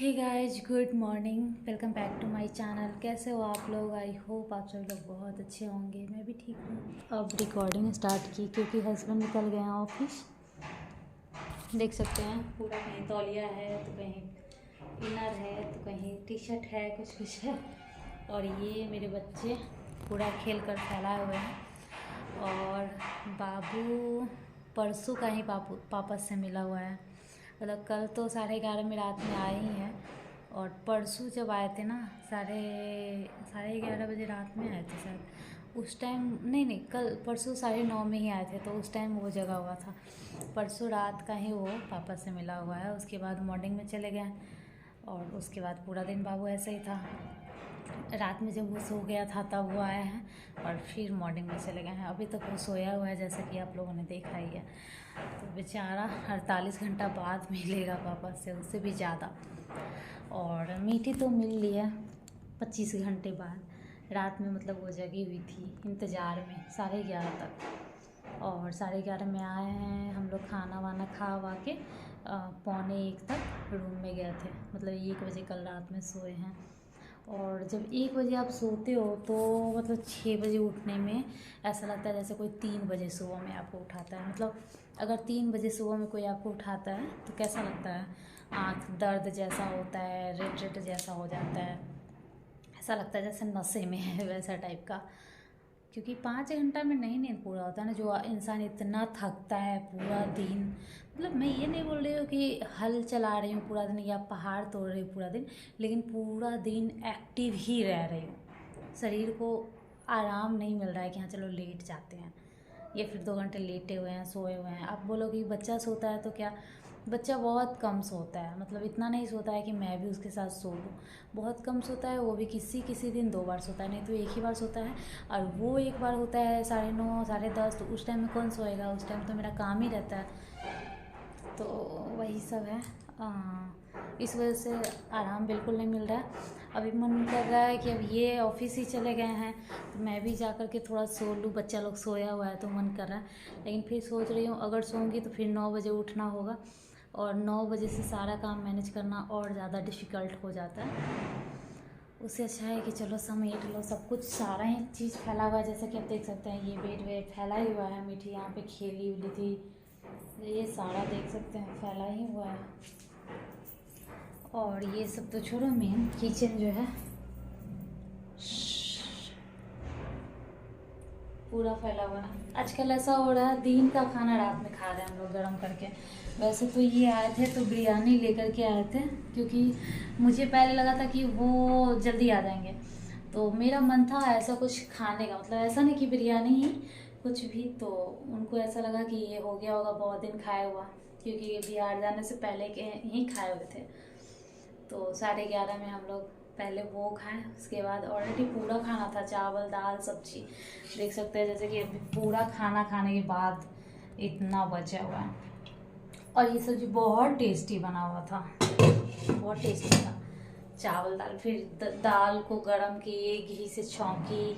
Hey guys, good morning. Welcome back to my channel. कैसे हो आप लोग? आई होप आप सब लोग बहुत अच्छे होंगे। मैं भी ठीक हूँ। अब रिकॉर्डिंग स्टार्ट की क्योंकि हस्बैंड निकल गए हैं ऑफिस। देख सकते हैं पूरा, कहीं तौलिया है तो कहीं इनर है तो कहीं टी शर्ट है, कुछ कुछ है। और ये मेरे बच्चे पूरा खेल कर फैलाए हुए हैं। और बाबू परसों का ही पापा से मिला हुआ है। मतलब कल तो 11:30 में रात में आए ही हैं। और परसों जब आए थे ना, साढ़े 11:30 बजे रात में आए थे शायद। उस टाइम नहीं, कल परसों 9:30 में ही आए थे, तो उस टाइम वो जगा हुआ था। परसों रात का ही वो पापा से मिला हुआ है। उसके बाद मॉर्निंग में चले गए और उसके बाद पूरा दिन बाबू ऐसे ही था। रात में जब वो सो गया था तब वो आए हैं और फिर मॉर्निंग में चले गए हैं। अभी तक वो सोया हुआ है, जैसा कि आप लोगों ने देखा ही है। तो बेचारा 48 घंटा बाद मिलेगा पापा से, उससे भी ज़्यादा। और मीठी तो मिल ली है 25 घंटे बाद। रात में मतलब वो जगी हुई थी इंतज़ार में 11:30 तक। और 11:30 में आए हैं हम लोग, खाना वाना खा वा के 12:45 तक रूम में गए थे। मतलब 1 बजे कल रात में सोए हैं। और जब 1 बजे आप सोते हो तो मतलब 6 बजे उठने में ऐसा लगता है जैसे कोई 3 बजे सुबह में आपको उठाता है। मतलब अगर 3 बजे सुबह में कोई आपको उठाता है तो कैसा लगता है? आँख दर्द जैसा होता है, रेड रेड जैसा हो जाता है। ऐसा लगता है जैसे नशे में है, वैसा टाइप का। क्योंकि 5 घंटा में नहीं नींद पूरा होता है ना। जो इंसान इतना थकता है पूरा दिन, मतलब मैं ये नहीं बोल रही हूँ कि हल चला रही हूँ पूरा दिन या पहाड़ तोड़ रही हूँ पूरा दिन, लेकिन पूरा दिन एक्टिव ही रह रही हूँ। शरीर को आराम नहीं मिल रहा है कि हाँ चलो लेट जाते हैं, या फिर 2 घंटे लेटे हुए हैं, सोए हुए हैं। आप बोलोगे कि बच्चा सोता है तो क्या? बच्चा बहुत कम सोता है। मतलब इतना नहीं सोता है कि मैं भी उसके साथ सो लूँ। बहुत कम सोता है। वो भी किसी किसी दिन 2 बार सोता है, नहीं तो एक ही बार सोता है। और वो एक बार होता है 9:30 10:30, तो उस टाइम में कौन सोएगा? उस टाइम तो मेरा काम ही रहता है। तो वही सब है। इस वजह से आराम बिल्कुल नहीं मिल रहा है। अभी मन कर रहा है कि अब ये ऑफिस ही चले गए हैं तो मैं भी जा कर के थोड़ा सो लूँ। बच्चा लोग सोया हुआ है तो मन कर रहा है, लेकिन फिर सोच रही हूँ अगर सोऊंगी तो फिर 9 बजे उठना होगा। और 9 बजे से सारा काम मैनेज करना और ज़्यादा डिफ़िकल्ट हो जाता है। उससे अच्छा है कि चलो समेट लो सब कुछ। सारा ही चीज़ फैला हुआ है, जैसा कि आप देख सकते हैं। ये बेड वेड फैला ही हुआ है। मीठी यहाँ पे खेली उली थी, ये सारा देख सकते हैं फैला ही हुआ है। और ये सब तो छोड़ो, मेन किचन जो है पूरा फैला हुआ है। आजकल ऐसा हो रहा है दिन का खाना रात में खा रहे हैं हम लोग गर्म करके। वैसे तो ये आए थे तो बिरयानी लेकर के आए थे, क्योंकि मुझे पहले लगा था कि वो जल्दी आ जाएंगे। तो मेरा मन था ऐसा कुछ खाने का, मतलब ऐसा नहीं कि बिरयानी ही कुछ भी। तो उनको ऐसा लगा कि ये हो गया होगा बहुत दिन खाया हुआ, क्योंकि ये बिहार जाने से पहले के ही खाए हुए थे। तो 11:30 में हम लोग पहले वो खाएं, उसके बाद ऑलरेडी पूरा खाना था, चावल दाल सब्जी। देख सकते हैं जैसे कि अभी पूरा खाना खाने के बाद इतना बचा हुआ है। और ये सब्जी बहुत टेस्टी बना हुआ था, बहुत टेस्टी था। चावल दाल, फिर दाल को गरम किए, घी से छौंकी।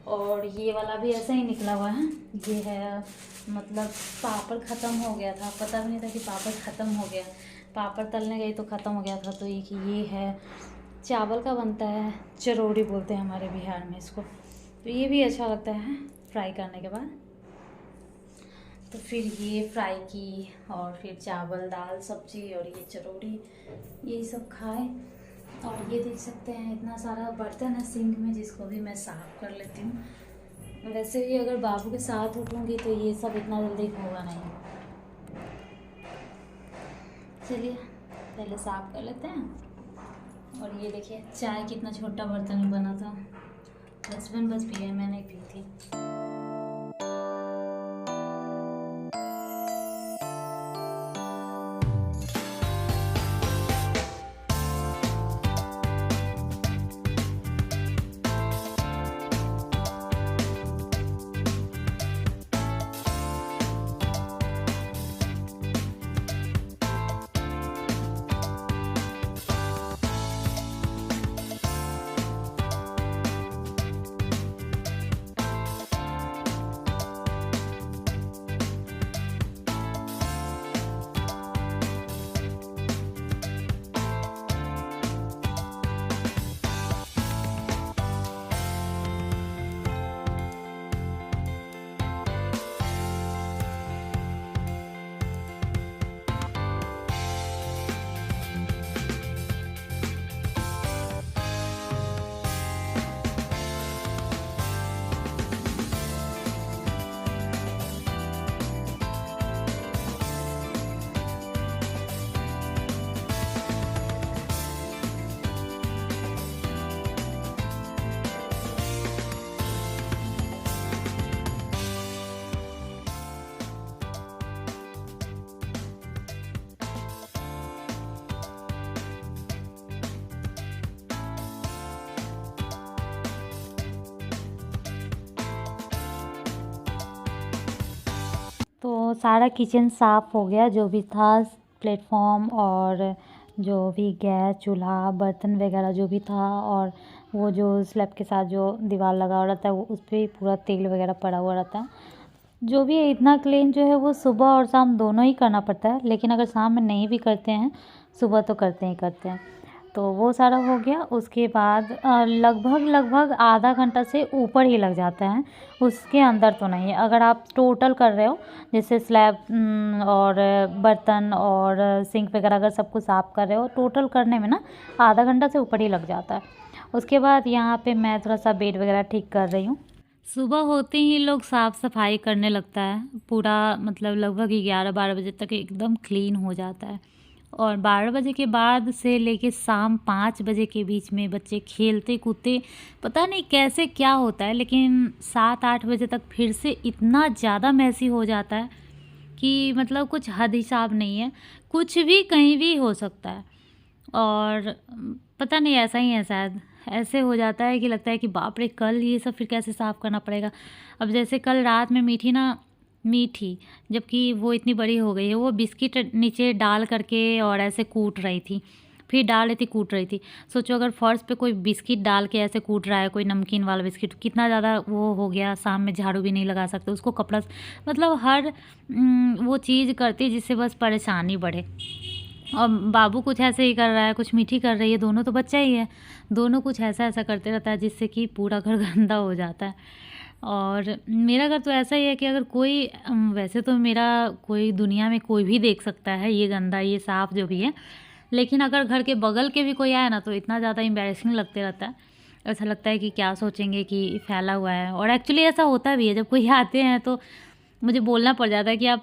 और ये वाला भी ऐसा ही निकला हुआ है। ये है, मतलब पापड़ ख़त्म हो गया था, पता भी नहीं था कि पापड़ ख़त्म हो गया। पापड़ तलने गई तो ख़त्म हो गया था। तो एक ये है, चावल का बनता है, चरौड़ी बोलते हैं हमारे बिहार में इसको। तो ये भी अच्छा लगता है फ्राई करने के बाद। तो फिर ये फ्राई की, और फिर चावल दाल सब्जी और ये चरौड़ी, यही सब खाए। और ये देख सकते हैं इतना सारा बर्तन है सिंक में, जिसको भी मैं साफ़ कर लेती हूँ। वैसे भी अगर बाबू के साथ उठूँगी तो ये सब इतना जल्दी होगा नहीं। चलिए पहले साफ़ कर लेते हैं। और ये देखिए चाय कितना छोटा बर्तन में बना था। हस्बैंड बस पिए, मैं नहीं पी थी। तो सारा किचन साफ़ हो गया, जो भी था प्लेटफॉर्म और जो भी गैस चूल्हा बर्तन वगैरह जो भी था, और वो जो स्लैब के साथ जो दीवार लगा हुआ रहता है वो उस पर पूरा तेल वगैरह पड़ा हुआ रहता है। जो भी है इतना क्लीन जो है वो सुबह और शाम दोनों ही करना पड़ता है, लेकिन अगर शाम में नहीं भी करते हैं सुबह तो करते ही करते हैं। तो वो सारा हो गया। उसके बाद लगभग आधा घंटा से ऊपर ही लग जाता है, उसके अंदर तो नहीं। अगर आप टोटल कर रहे हो जैसे स्लैब और बर्तन और सिंक वगैरह अगर सब कुछ साफ़ कर रहे हो, टोटल करने में ना आधा घंटा से ऊपर ही लग जाता है। उसके बाद यहाँ पे मैं थोड़ा सा बेड वगैरह ठीक कर रही हूँ। सुबह होते ही लोग साफ़ सफाई करने लगता है, पूरा मतलब लगभग 11-12 बजे तक एकदम क्लीन हो जाता है। और 12 बजे के बाद से लेके शाम 5 बजे के बीच में बच्चे खेलते कूदते, पता नहीं कैसे क्या होता है, लेकिन 7-8 बजे तक फिर से इतना ज़्यादा मैसी हो जाता है कि मतलब कुछ हद हिसाब नहीं है, कुछ भी कहीं भी हो सकता है। और पता नहीं ऐसा ही है शायद, ऐसे हो जाता है कि लगता है कि बाप रे कल ये सब फिर कैसे साफ़ करना पड़ेगा। अब जैसे कल रात में मीठी जबकि वो इतनी बड़ी हो गई है, वो बिस्किट नीचे डाल करके और ऐसे कूट रही थी, फिर डाल रही थी कूट रही थी। सोचो अगर फर्श पे कोई बिस्किट डाल के ऐसे कूट रहा है, कोई नमकीन वाला बिस्किट, कितना ज़्यादा वो हो गया। शाम में झाड़ू भी नहीं लगा सकते, उसको कपड़ा मतलब हर वो चीज़ करती जिससे बस परेशानी बढ़े। और बाबू कुछ ऐसे ही कर रहा है, कुछ मीठी कर रही है, दोनों तो बच्चा ही है, दोनों कुछ ऐसा ऐसा करते रहता है जिससे कि पूरा घर गंदा हो जाता है। और मेरा घर तो ऐसा ही है कि अगर कोई वैसे तो मेरा कोई दुनिया में कोई भी देख सकता है ये गंदा ये साफ़ जो भी है, लेकिन अगर घर के बगल के भी कोई आए ना तो इतना ज़्यादा एम्बैरेसिंग लगते रहता है। ऐसा लगता है कि क्या सोचेंगे कि फैला हुआ है। और एक्चुअली ऐसा होता भी है, जब कोई आते हैं तो मुझे बोलना पड़ जाता है कि आप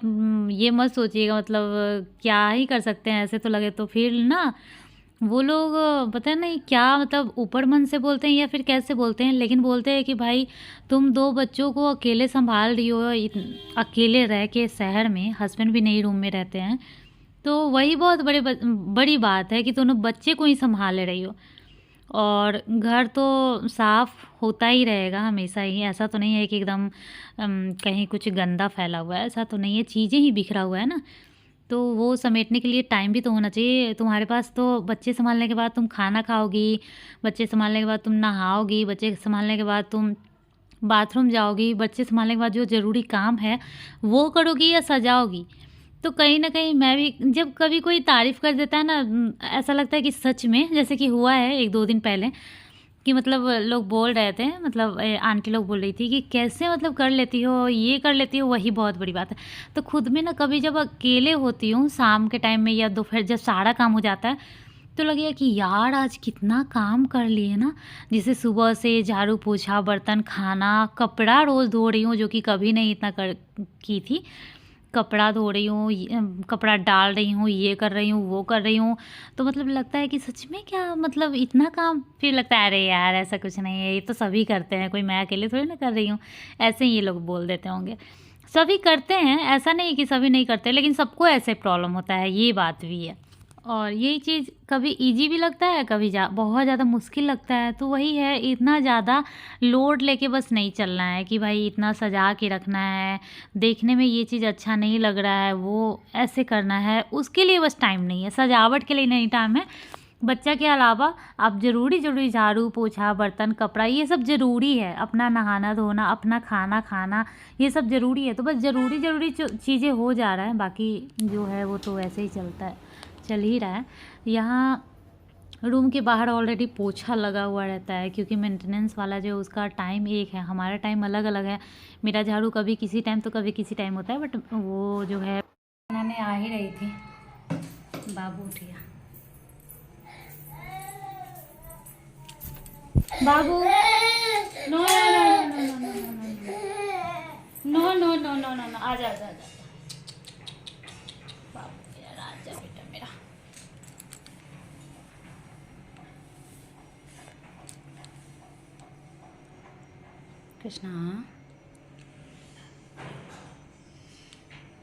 ये मत सोचिएगा, मतलब क्या ही कर सकते हैं, ऐसे तो लगे। तो फिर ना वो लोग पता नहीं क्या मतलब ऊपर मन से बोलते हैं या फिर कैसे बोलते हैं, लेकिन बोलते हैं कि भाई तुम 2 बच्चों को अकेले संभाल रही हो, अकेले रह के शहर में, हस्बैंड भी नई रूम में रहते हैं, तो वही बहुत बड़ी बात है कि दोनों बच्चे को ही संभाल रही हो। और घर तो साफ़ होता ही रहेगा हमेशा ही, ऐसा तो नहीं है कि एकदम कहीं कुछ गंदा फैला हुआ है, ऐसा तो नहीं है, चीज़ें ही बिखरा हुआ है ना, तो वो समेटने के लिए टाइम भी तो होना चाहिए तुम्हारे पास। तो बच्चे संभालने के बाद तुम खाना खाओगी, बच्चे संभालने के बाद तुम नहाओगी, बच्चे संभालने के बाद तुम बाथरूम जाओगी, बच्चे संभालने के बाद जो ज़रूरी काम है वो करोगी या सजाओगी। तो कहीं न कहीं मैं भी जब कभी कोई तारीफ़ कर देता है ना, ऐसा लगता है कि सच में जैसे कि हुआ है 1-2 दिन पहले कि मतलब लोग बोल रहे थे, मतलब आंटी लोग बोल रही थी कि कैसे मतलब कर लेती हो, ये कर लेती हो, वही बहुत बड़ी बात है। तो खुद में ना कभी जब अकेले होती हूँ शाम के टाइम में या दोपहर जब सारा काम हो जाता है, तो लगेगा कि यार आज कितना काम कर लिए ना। जैसे सुबह से झाड़ू पोछा बर्तन खाना कपड़ा रोज़ धो रही हूँ, जो कि कभी नहीं इतना की थी। कपड़ा धो रही हूँ, कपड़ा डाल रही हूँ, ये कर रही हूँ, वो कर रही हूँ। तो मतलब लगता है कि सच में क्या मतलब इतना काम? फिर लगता है अरे यार ऐसा कुछ नहीं है, ये तो सभी करते हैं, कोई मैं अकेले थोड़ी ना कर रही हूँ। ऐसे ही ये लोग बोल देते होंगे। सभी करते हैं, ऐसा नहीं कि सभी नहीं करते, लेकिन सबको ऐसे प्रॉब्लम होता है, ये बात भी है। और यही चीज़ कभी ईज़ी भी लगता है, कभी बहुत ज़्यादा मुश्किल लगता है। तो वही है, इतना ज़्यादा लोड लेके बस नहीं चलना है कि भाई इतना सजा के रखना है, देखने में ये चीज़ अच्छा नहीं लग रहा है, वो ऐसे करना है, उसके लिए बस टाइम नहीं है, सजावट के लिए नहीं टाइम है। बच्चा के अलावा आप ज़रूरी झाड़ू पोछा बर्तन कपड़ा ये सब ज़रूरी है, अपना नहाना धोना अपना खाना खाना ये सब ज़रूरी है। तो बस ज़रूरी चीज़ें हो जा रहा है, बाकी जो है वो तो ऐसे ही चल ही रहा है। यहाँ रूम के बाहर ऑलरेडी पोछा लगा हुआ रहता है, क्योंकि मेंटेनेंस वाला जो उसका टाइम एक है, हमारा टाइम अलग अलग है। मेरा झाड़ू कभी किसी टाइम तो कभी किसी टाइम होता है, बट वो जो है बनाने आ ही रही थी, बाबू उठ गया। बाबू no no no no no no no no no no आजा आजा आजा बाबू मेरा राजा बेटा मेरा। कृष्णा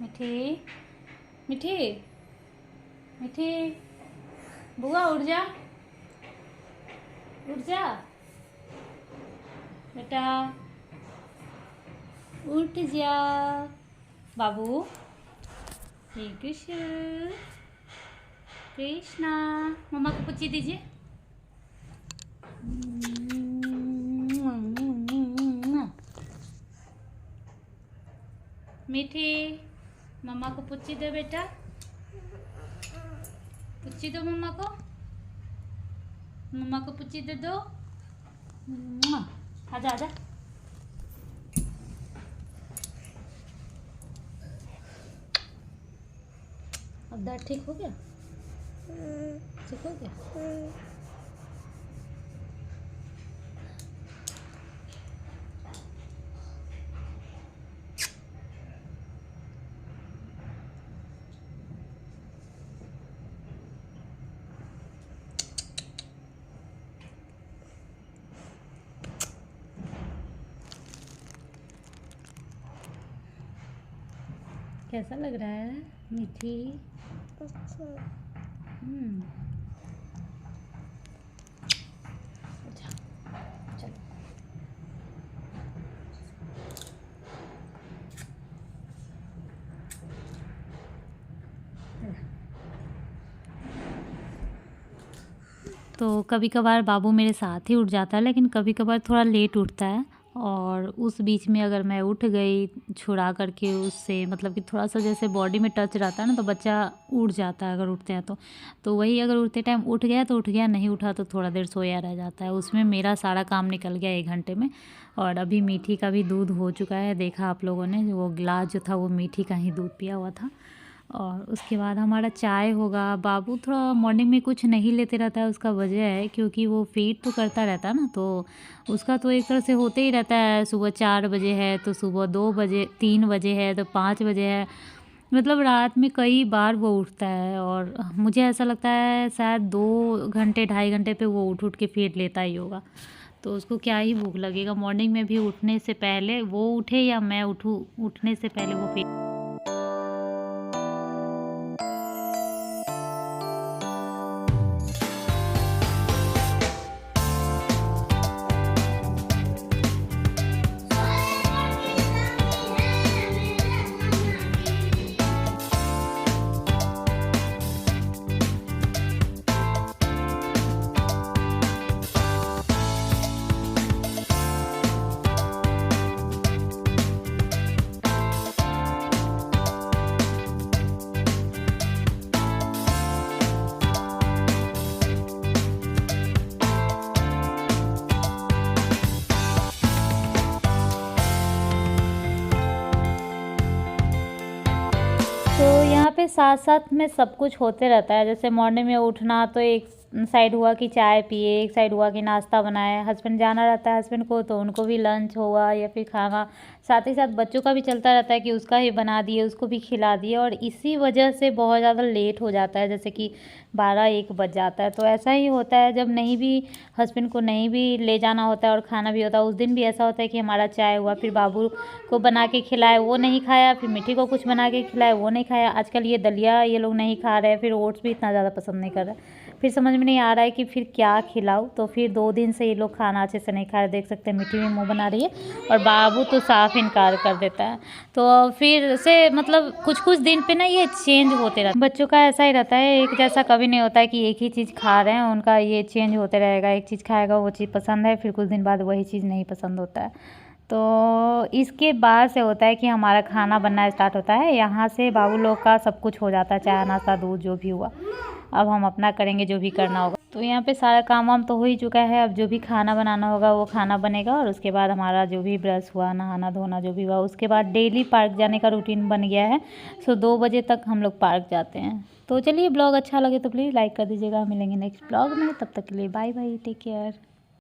मीठी मीठी मीठी बुआ उठ जा बेटा, उठ जा। बाबू हे कृष्ण कृष्णा, मम्मा को पुच्ची दीजिए। मीठी, मम्मा को पुच्ची दो बेटा, पुच्ची दो मम्मा को, मम्मा को पुच्ची दे दो। आजा आजा। अब दर्द ठीक हो गया? ठीक हो गया? कैसा लग रहा है मीठी? चलो तो कभी कभार बाबू मेरे साथ ही उठ जाता है, लेकिन कभी कभार थोड़ा लेट उठता है। और उस बीच में अगर मैं उठ गई छुड़ा करके उससे, मतलब कि थोड़ा सा जैसे बॉडी में टच रहता है ना, तो बच्चा उठ जाता है अगर उठते हैं तो वही अगर उठते टाइम उठ गया तो उठ गया, नहीं उठा तो थोड़ा देर सोया रह जाता है। उसमें मेरा सारा काम निकल गया 1 घंटे में। और अभी मीठी का भी दूध हो चुका है, देखा आप लोगों ने, वो गिलास जो था वो मीठी का ही दूध पिया हुआ था। और उसके बाद हमारा चाय होगा। बाबू थोड़ा मॉर्निंग में कुछ नहीं लेते रहता है, उसका वजह है क्योंकि वो फीड तो करता रहता है ना, तो उसका तो एक तरह से होते ही रहता है। सुबह 4 बजे है तो सुबह 2 बजे, 3 बजे है तो 5 बजे है, मतलब रात में कई बार वो उठता है। और मुझे ऐसा लगता है शायद 2 घंटे 2.5 घंटे पे वो उठ के फीड लेता ही होगा। तो उसको क्या ही भूख लगेगा। मॉर्निंग में भी उठने से पहले वो उठे या मैं उठूँ, उठने से पहले वो फीड। तो यहाँ पे साथ साथ में सब कुछ होते रहता है। जैसे मॉर्निंग में उठना तो एक साइड हुआ कि चाय पिए, एक साइड हुआ कि नाश्ता बनाए। हस्बैंड जाना रहता है हस्बैंड को, तो उनको भी लंच हुआ या फिर खाना। साथ ही साथ बच्चों का भी चलता रहता है कि उसका ही बना दिए, उसको भी खिला दिए। और इसी वजह से बहुत ज़्यादा लेट हो जाता है, जैसे कि 12-1 बज जाता है। तो ऐसा ही होता है जब नहीं भी हस्बैंड को नहीं भी ले जाना होता है और खाना भी होता है। उस दिन भी ऐसा होता है कि हमारा चाय हुआ, फिर बाबू को बना के खिलाए वो नहीं खाया, फिर मिट्टी को कुछ बना के खिलाए वो नहीं खाया। आजकल ये दलिया ये लोग नहीं खा रहे हैं, फिर ओट्स भी इतना ज़्यादा पसंद नहीं कर रहे। फिर समझ में नहीं आ रहा है कि फिर क्या खिलाऊं। तो फिर 2 दिन से ये लोग खाना अच्छे से नहीं खा रहे। देख सकते हैं मिट्टी में मुँह बना रही है और बाबू तो साफ इनकार कर देता है। तो फिर से मतलब कुछ दिन पे ना ये चेंज होते रहता है। बच्चों का ऐसा ही रहता है, एक जैसा कभी नहीं होता है कि एक ही चीज़ खा रहे हैं। उनका ये चेंज होते रहेगा, एक चीज़ खाएगा वो चीज़ पसंद है, फिर कुछ दिन बाद वही चीज़ नहीं पसंद होता है। तो इसके बाद से होता है कि हमारा खाना बनना स्टार्ट होता है। यहाँ से बाबू लोग का सब कुछ हो जाता है, चाय नाश्ता दूध जो भी हुआ। अब हम अपना करेंगे जो भी करना होगा। तो यहाँ पे सारा काम वाम तो हो ही चुका है। अब जो भी खाना बनाना होगा वो खाना बनेगा और उसके बाद हमारा जो भी ब्रश हुआ, नहाना धोना जो भी हुआ, उसके बाद डेली पार्क जाने का रूटीन बन गया है। 2 बजे तक हम लोग पार्क जाते हैं। तो चलिए ब्लॉग अच्छा लगे तो प्लीज़ लाइक कर दीजिएगा। मिलेंगे नेक्स्ट ब्लॉग में, तब तक के लिए बाय बाय, टेक केयर।